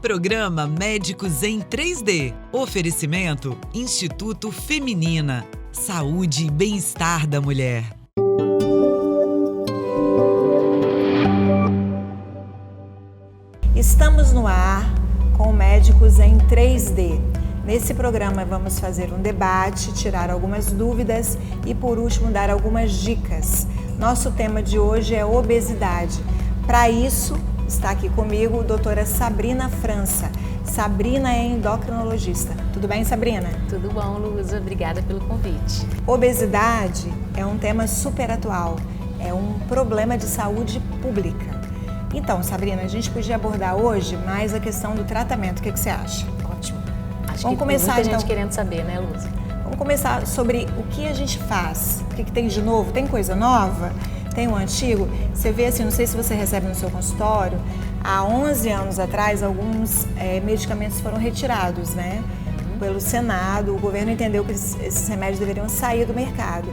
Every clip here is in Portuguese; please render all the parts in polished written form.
Programa Médicos em 3D. Oferecimento Instituto Feminina. Saúde e bem-estar da mulher. Estamos no ar com Médicos em 3D. Nesse programa vamos fazer um debate, tirar algumas dúvidas e, por último, dar algumas dicas. Nosso tema de hoje é obesidade. Para isso, está aqui comigo a doutora Sabrina França. Sabrina é endocrinologista. Tudo bem, Sabrina? Tudo bom, Luza. Obrigada pelo convite. Obesidade é um tema super atual. É um problema de saúde pública. Então, Sabrina, a gente podia abordar hoje mais a questão do tratamento. O que você acha? Ótimo. Acho Vamos que começar, tem muita então, gente querendo saber, né, Luza? Vamos começar sobre o que a gente faz. O que tem de novo? Tem coisa nova? Tem o antigo? Você vê assim, não sei se você recebe no seu consultório, há 11 anos atrás, alguns medicamentos foram retirados, né? Pelo Senado, o governo entendeu que esses remédios deveriam sair do mercado.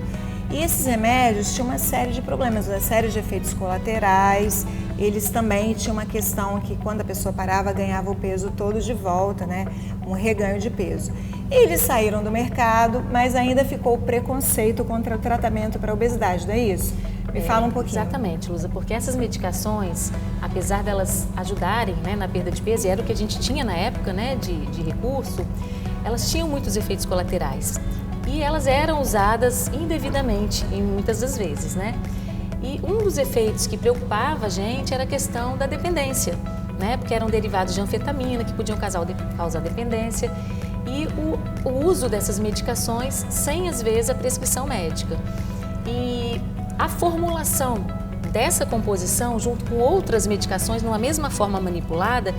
E esses remédios tinham uma série de problemas, uma série de efeitos colaterais. Eles também tinham uma questão que quando a pessoa parava, ganhava o peso todo de volta, né? Um reganho de peso. Eles saíram do mercado, mas ainda ficou o preconceito contra o tratamento para a obesidade, não é isso? Me fala um pouquinho. Exatamente, Luza, porque essas medicações, apesar delas ajudarem, né, na perda de peso, e era o que a gente tinha na época, né, de recurso, elas tinham muitos efeitos colaterais. E elas eram usadas indevidamente, em muitas das vezes, né? E um dos efeitos que preocupava a gente era a questão da dependência, né? Porque eram derivados de anfetamina que podiam causar dependência e o uso dessas medicações sem, às vezes, a prescrição médica. E a formulação dessa composição, junto com outras medicações, numa mesma forma manipulada,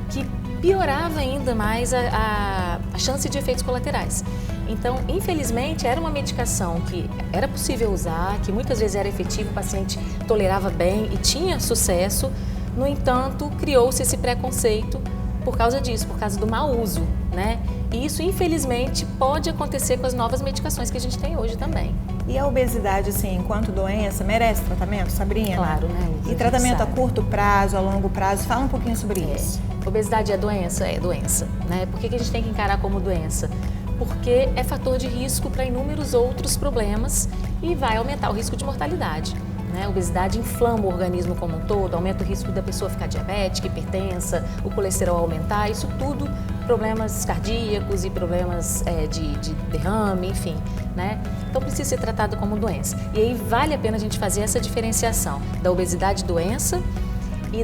que piorava ainda mais a chance de efeitos colaterais. Então, infelizmente, era uma medicação que era possível usar, que muitas vezes era efetiva, o paciente tolerava bem e tinha sucesso. No entanto, criou-se esse preconceito por causa disso, por causa do mau uso, né? E isso, infelizmente, pode acontecer com as novas medicações que a gente tem hoje também. E a obesidade, assim, enquanto doença, merece tratamento, Sabrina? Claro, né? E tratamento a curto prazo, a longo prazo? Fala um pouquinho sobre isso. Obesidade é doença? É doença, né? Por que a gente tem que encarar como doença? Porque é fator de risco para inúmeros outros problemas e vai aumentar o risco de mortalidade. A obesidade inflama o organismo como um todo, aumenta o risco da pessoa ficar diabética, hipertensa, o colesterol aumentar, isso tudo, problemas cardíacos e problemas de derrame, enfim, né? Então precisa ser tratado como doença. E aí vale a pena a gente fazer essa diferenciação da obesidade doença e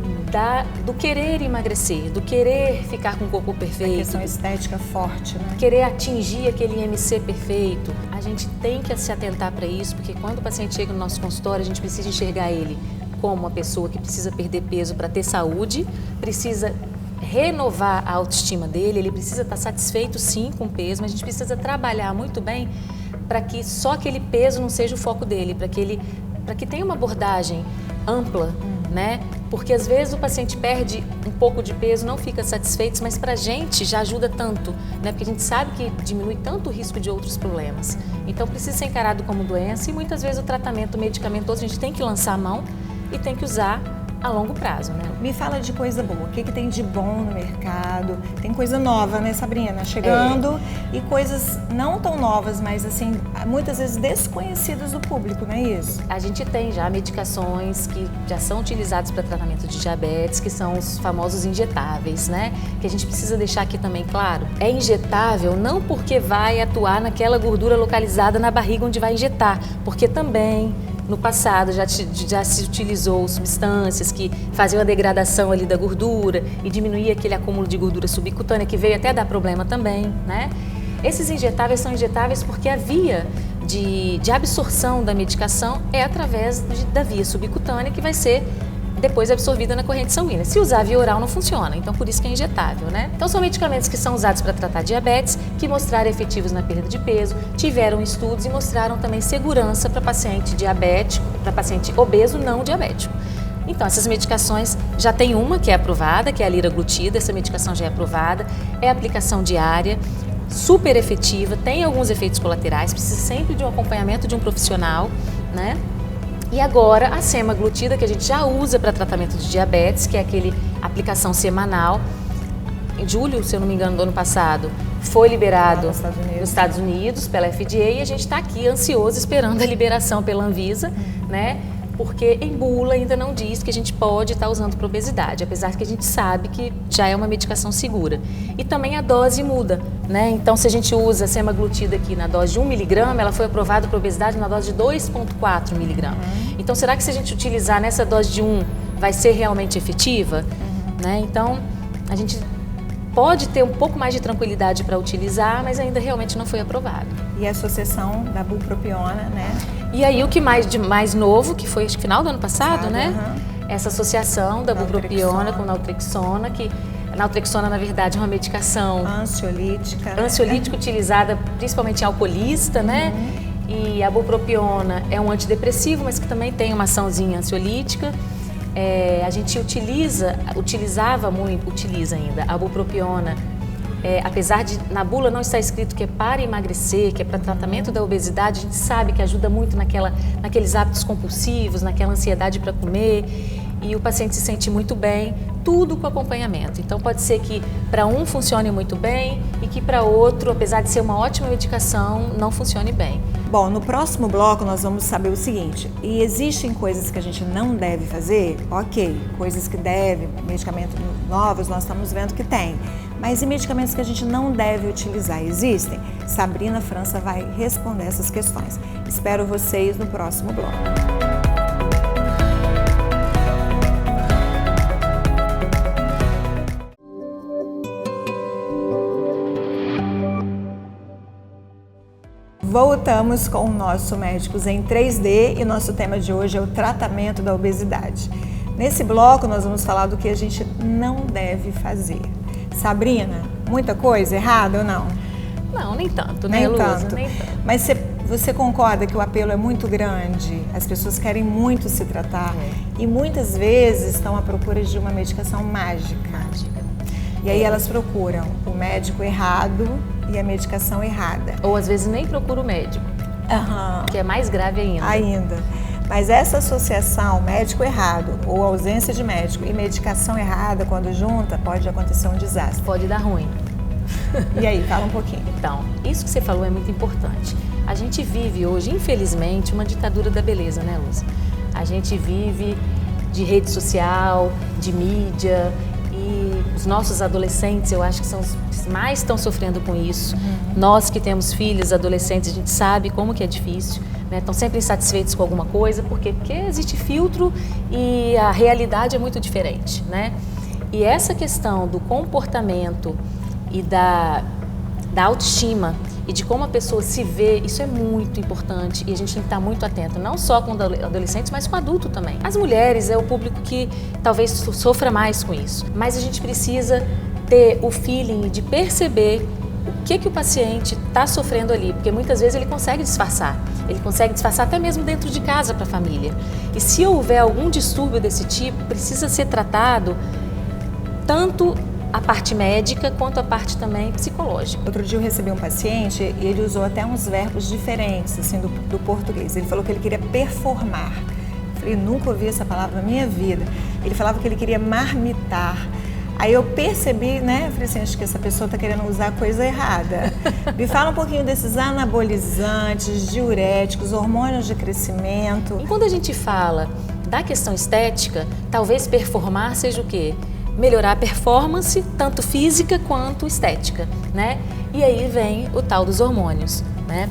do querer emagrecer, do querer ficar com o corpo perfeito. A questão estética forte, né? Querer atingir aquele IMC perfeito. A gente tem que se atentar para isso, porque quando o paciente chega no nosso consultório, a gente precisa enxergar ele como uma pessoa que precisa perder peso para ter saúde, precisa renovar a autoestima dele, ele precisa estar satisfeito sim com o peso, mas a gente precisa trabalhar muito bem para que só aquele peso não seja o foco dele, para que tenha uma abordagem ampla, né? Porque às vezes o paciente perde um pouco de peso, não fica satisfeito, mas pra gente já ajuda tanto, né? Porque a gente sabe que diminui tanto o risco de outros problemas. Então precisa ser encarado como doença e muitas vezes o tratamento medicamentoso a gente tem que lançar a mão e tem que usar a longo prazo, né? Me fala de coisa boa, o que tem de bom no mercado? Tem coisa nova, né, Sabrina? Chegando e coisas não tão novas, mas assim, muitas vezes desconhecidas do público, não é isso? A gente tem já medicações que já são utilizadas para tratamento de diabetes, que são os famosos injetáveis, né? Que a gente precisa deixar aqui também claro. É injetável não porque vai atuar naquela gordura localizada na barriga onde vai injetar, porque também no passado já se utilizou substâncias que faziam a degradação ali da gordura e diminuía aquele acúmulo de gordura subcutânea que veio até dar problema também, né? Esses injetáveis são injetáveis porque a via de absorção da medicação é através da via subcutânea que vai ser depois absorvida na corrente sanguínea. Se usar via oral não funciona, então por isso que é injetável, né? Então são medicamentos que são usados para tratar diabetes, que mostraram efetivos na perda de peso, tiveram estudos e mostraram também segurança para paciente diabético, para paciente obeso não diabético. Então essas medicações já tem uma que é aprovada, que é a liraglutida, essa medicação já é aprovada, é aplicação diária, super efetiva, tem alguns efeitos colaterais, precisa sempre de um acompanhamento de um profissional, né? E agora a semaglutida, que a gente já usa para tratamento de diabetes, que é aquele aplicação semanal, em julho, se eu não me engano, do ano passado, foi liberado Nos Estados Unidos pela FDA e a gente está aqui ansioso esperando a liberação pela Anvisa, né? Porque em bula ainda não diz que a gente pode estar usando para obesidade, apesar que a gente sabe que já é uma medicação segura. E também a dose muda, né? Então, se a gente usa semaglutida aqui na dose de 1 miligrama, ela foi aprovada para obesidade na dose de 2,4 miligramas. Então, será que se a gente utilizar nessa dose de 1, vai ser realmente efetiva? Né? Então, a gente pode ter um pouco mais de tranquilidade para utilizar, mas ainda realmente não foi aprovado. E a associação da bupropiona, né? E aí o que de mais novo, que foi acho que final do ano passado, né? Essa associação da bupropiona com naltrexona, que a naltrexona, na verdade, é uma medicação ansiolítica utilizada principalmente em alcoolista, né? E a bupropiona é um antidepressivo, mas que também tem uma açãozinha ansiolítica. A gente utiliza ainda a bupropiona, apesar de na bula não estar escrito que é para emagrecer, que é para tratamento da obesidade, a gente sabe que ajuda muito naqueles hábitos compulsivos, naquela ansiedade para comer, e o paciente se sente muito bem, tudo com acompanhamento. Então pode ser que para um funcione muito bem e que para outro, apesar de ser uma ótima medicação, não funcione bem. Bom, no próximo bloco nós vamos saber o seguinte: e existem coisas que a gente não deve fazer? Ok, coisas que deve, medicamentos novos nós estamos vendo que tem. Mas e medicamentos que a gente não deve utilizar? Existem? Sabrina França vai responder essas questões. Espero vocês no próximo bloco. Voltamos com o nosso Médicos em 3D e nosso tema de hoje é o tratamento da obesidade. Nesse bloco nós vamos falar do que a gente não deve fazer. Sabrina, muita coisa errada ou não? Não, nem tanto, né, Nem tanto. Nem tanto. Mas você concorda que o apelo é muito grande? As pessoas querem muito se tratar e muitas vezes estão à procura de uma medicação mágica. E aí elas procuram o médico errado e a medicação errada. Ou às vezes nem procura o médico, que é mais grave ainda. Mas essa associação médico errado ou ausência de médico e medicação errada, quando junta, pode acontecer um desastre. Pode dar ruim. E aí, fala um pouquinho. Então, isso que você falou é muito importante. A gente vive hoje, infelizmente, uma ditadura da beleza, né, Lúcia? A gente vive de rede social, de mídia, e os nossos adolescentes, eu acho que são os que mais estão sofrendo com isso. Nós que temos filhos, adolescentes, a gente sabe como que é difícil, né? Estão sempre insatisfeitos com alguma coisa, porque existe filtro e a realidade é muito diferente, né? E essa questão do comportamento e da autoestima e de como a pessoa se vê, isso é muito importante e a gente tem que estar muito atento, não só com adolescentes, mas com adulto também. As mulheres é o público que talvez sofra mais com isso, mas a gente precisa ter o feeling de perceber o que o paciente está sofrendo ali, porque muitas vezes ele consegue disfarçar até mesmo dentro de casa para a família. E se houver algum distúrbio desse tipo, precisa ser tratado tanto a parte médica quanto a parte também psicológica. Outro dia eu recebi um paciente e ele usou até uns verbos diferentes assim, do português. Ele falou que ele queria performar. Eu falei, nunca ouvi essa palavra na minha vida. Ele falava que ele queria marmitar. Aí eu percebi, né? Eu falei assim, acho que essa pessoa está querendo usar a coisa errada. Me fala um pouquinho desses anabolizantes, diuréticos, hormônios de crescimento. E quando a gente fala da questão estética, talvez performar seja o quê? Melhorar a performance, tanto física quanto estética, né? E aí vem o tal dos hormônios, né?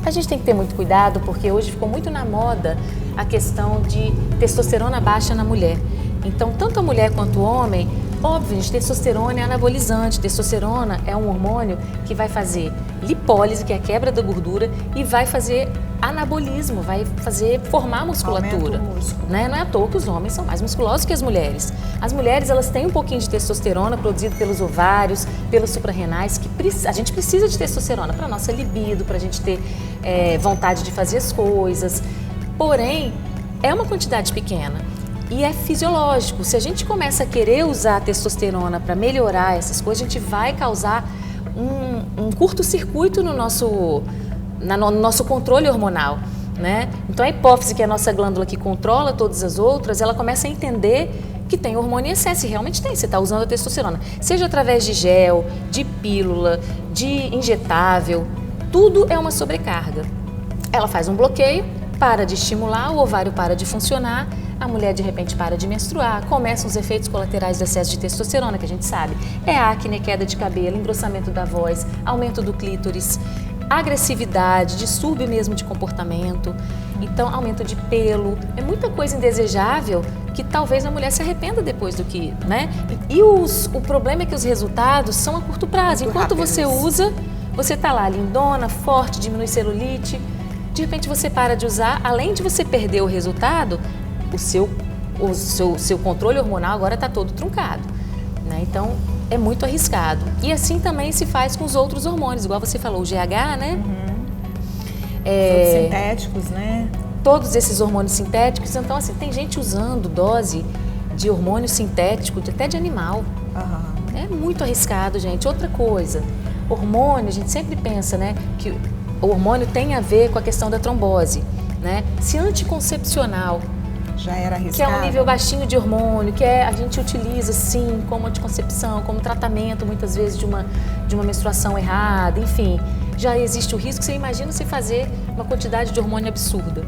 A gente tem que ter muito cuidado porque hoje ficou muito na moda a questão de testosterona baixa na mulher. Então, tanto a mulher quanto o homem, óbvio, gente, testosterona é anabolizante, testosterona é um hormônio que vai fazer lipólise, que é a quebra da gordura, e vai fazer anabolismo, vai formar musculatura. Aumenta o músculo. Né? Não é à toa que os homens são mais musculosos que as mulheres. As mulheres, elas têm um pouquinho de testosterona produzido pelos ovários, pelos suprarrenais, que a gente precisa de testosterona para a nossa libido, para a gente ter vontade de fazer as coisas. Porém, é uma quantidade pequena. E é fisiológico. Se a gente começa a querer usar a testosterona para melhorar essas coisas, a gente vai causar um curto-circuito no nosso controle hormonal, né? Então a hipófise, que é a nossa glândula que controla todas as outras, ela começa a entender que tem hormônio em excesso, e realmente tem, você está usando a testosterona. Seja através de gel, de pílula, de injetável, tudo é uma sobrecarga. Ela faz um bloqueio, para de estimular, o ovário para de funcionar, a mulher de repente para de menstruar, começam os efeitos colaterais do excesso de testosterona, que a gente sabe. É acne, queda de cabelo, engrossamento da voz, aumento do clítoris, agressividade, distúrbio mesmo de comportamento, então aumento de pelo, é muita coisa indesejável que talvez a mulher se arrependa depois do que, né? E o problema é que os resultados são a curto prazo. Muito Enquanto rápidos. você usa, você tá lá lindona, forte, diminui celulite, de repente você para de usar, além de você perder o resultado, o seu controle hormonal agora está todo truncado, né? Então é muito arriscado. E assim também se faz com os outros hormônios, igual você falou, o GH, né? Os sintéticos, né? Todos esses hormônios sintéticos. Então, assim, tem gente usando dose de hormônio sintético, até de animal. É muito arriscado, gente. Outra coisa, hormônio, a gente sempre pensa, né, que o hormônio tem a ver com a questão da trombose, né? Se anticoncepcional, Já era arriscado. que é um nível baixinho de hormônio, que a gente utiliza sim como anticoncepção, como tratamento muitas vezes de uma menstruação errada, enfim, já existe o risco. Você imagina se fazer uma quantidade de hormônio absurda,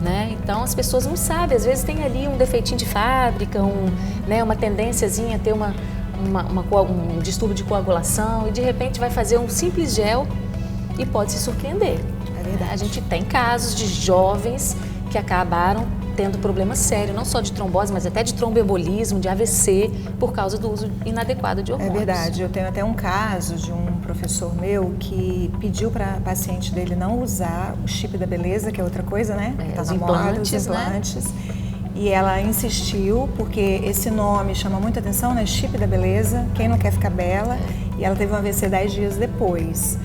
né? Então as pessoas não sabem, às vezes tem ali um defeitinho de fábrica, né, uma tendênciazinha a ter um distúrbio de coagulação e de repente vai fazer um simples gel e pode se surpreender. É verdade. A gente tem casos de jovens que acabaram tendo problema sério, não só de trombose, mas até de tromboembolismo, de AVC, por causa do uso inadequado de É hormônios. verdade, eu tenho até um caso de um professor meu que pediu para a paciente dele não usar o chip da beleza, que é outra coisa, né? Que tá os na moda, implantes, os implantes. E ela insistiu, porque esse nome chama muita atenção, né? Chip da beleza, quem não quer ficar bela. E ela teve um AVC 10 dias depois.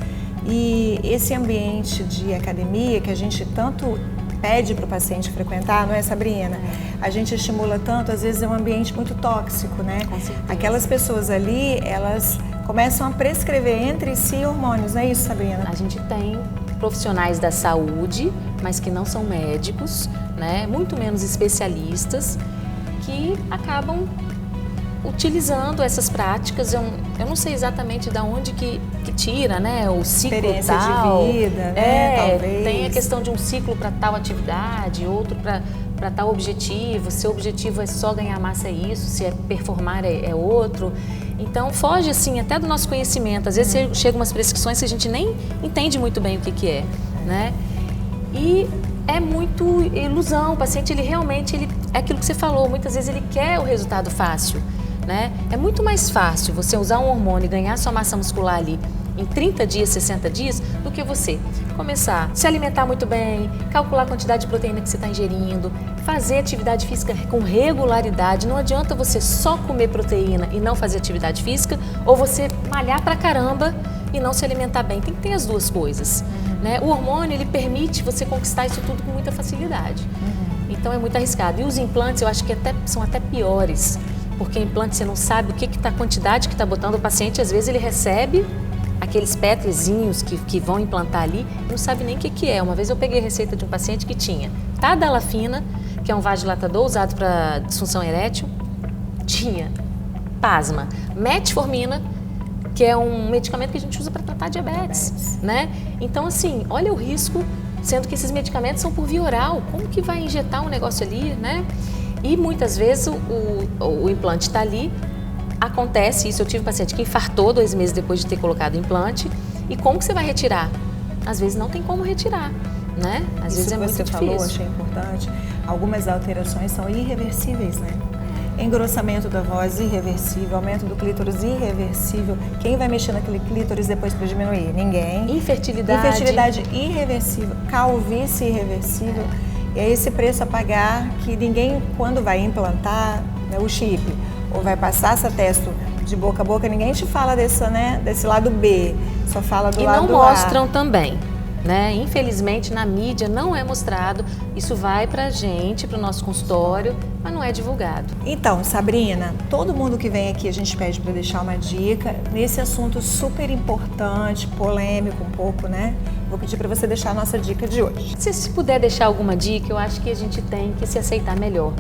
E esse ambiente de academia que a gente tanto pede para o paciente frequentar, não é, Sabrina? A gente estimula tanto, às vezes é um ambiente muito tóxico, né? Com certeza. Aquelas pessoas ali, elas começam a prescrever entre si hormônios, não é isso, Sabrina? A gente tem profissionais da saúde, mas que não são médicos, né? Muito menos especialistas, que acabam utilizando essas práticas. Eu não sei exatamente de onde que tira, né, o ciclo Experiência tal. de vida, né, talvez. Tem a questão de um ciclo para tal atividade, outro para tal objetivo. Se o objetivo é só ganhar massa é isso, se é performar é outro. Então foge assim até do nosso conhecimento. Às vezes chegam umas prescrições que a gente nem entende muito bem o que é, né? E é muito ilusão. O paciente ele realmente é aquilo que você falou. Muitas vezes ele quer o resultado fácil, né? É muito mais fácil você usar um hormônio e ganhar sua massa muscular ali em 30 dias, 60 dias, do que você começar a se alimentar muito bem, calcular a quantidade de proteína que você está ingerindo, fazer atividade física com regularidade. Não adianta você só comer proteína e não fazer atividade física, ou você malhar pra caramba e não se alimentar bem. Tem que ter as duas coisas, né? O hormônio, ele permite você conquistar isso tudo com muita facilidade. Então é muito arriscado. E os implantes, eu acho que são até piores, porque implante você não sabe a quantidade que está botando. O paciente, às vezes, ele recebe aqueles petrezinhos que vão implantar ali, não sabe nem o que é. Uma vez eu peguei a receita de um paciente que tinha tadalafina, que é um vasodilatador usado para disfunção erétil, tinha, pasma, metformina, que é um medicamento que a gente usa para tratar diabetes, né? Então, assim, olha o risco, sendo que esses medicamentos são por via oral. Como que vai injetar um negócio ali, né? E muitas vezes o implante está ali, acontece isso. Eu tive um paciente que infartou 2 meses depois de ter colocado o implante. E como que você vai retirar? Às vezes não tem como retirar, né? Às vezes é muito difícil. Isso que você falou, achei importante. Algumas alterações são irreversíveis, né? Engrossamento da voz irreversível, aumento do clítoris irreversível. Quem vai mexer naquele clítoris depois para diminuir? Ninguém. Infertilidade irreversível, calvície irreversível. E é esse preço a pagar que ninguém, quando vai implantar, né, o chip, ou vai passar essa testo de boca a boca, ninguém te fala desse lado B, só fala do lado A. E não mostram também, né? Infelizmente, na mídia não é mostrado. Isso vai pra gente, pro nosso consultório, mas não é divulgado. Então, Sabrina, todo mundo que vem aqui a gente pede para deixar uma dica nesse assunto super importante, polêmico um pouco, né? Vou pedir para você deixar a nossa dica de hoje. Se puder deixar alguma dica, eu acho que a gente tem que se aceitar melhor.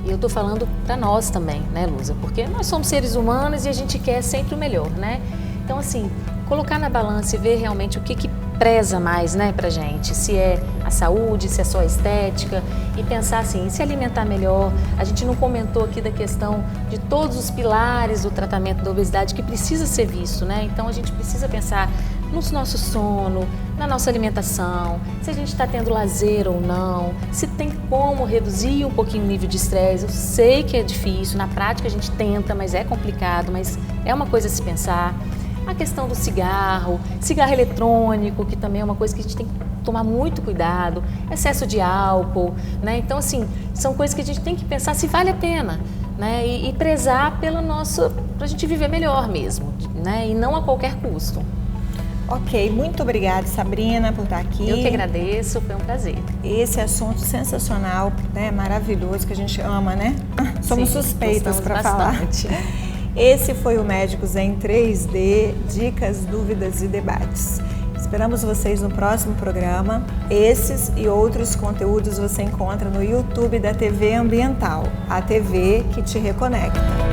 E eu estou falando para nós também, né, Luza? Porque nós somos seres humanos e a gente quer sempre o melhor, né? Então, assim, colocar na balança e ver realmente o que preza mais, né, pra gente. Se é a saúde, se é só a estética. E pensar assim, se alimentar melhor. A gente não comentou aqui da questão de todos os pilares do tratamento da obesidade que precisa ser visto, né? Então, a gente precisa pensar no nosso sono, na nossa alimentação, se a gente está tendo lazer ou não, se tem como reduzir um pouquinho o nível de estresse. Eu sei que é difícil, na prática a gente tenta, mas é complicado, mas é uma coisa a se pensar. A questão do cigarro eletrônico, que também é uma coisa que a gente tem que tomar muito cuidado, excesso de álcool, né? Então, assim, são coisas que a gente tem que pensar se vale a pena, né? E prezar pra gente viver melhor mesmo, né? E não a qualquer custo. Ok, muito obrigada, Sabrina, por estar aqui. Eu que agradeço, foi um prazer. Esse assunto sensacional, né, maravilhoso, que a gente ama, né? Somos suspeitas para falar. Esse foi o Médicos em 3D, dicas, dúvidas e debates. Esperamos vocês no próximo programa. Esses e outros conteúdos você encontra no YouTube da TV Ambiental, a TV que te reconecta.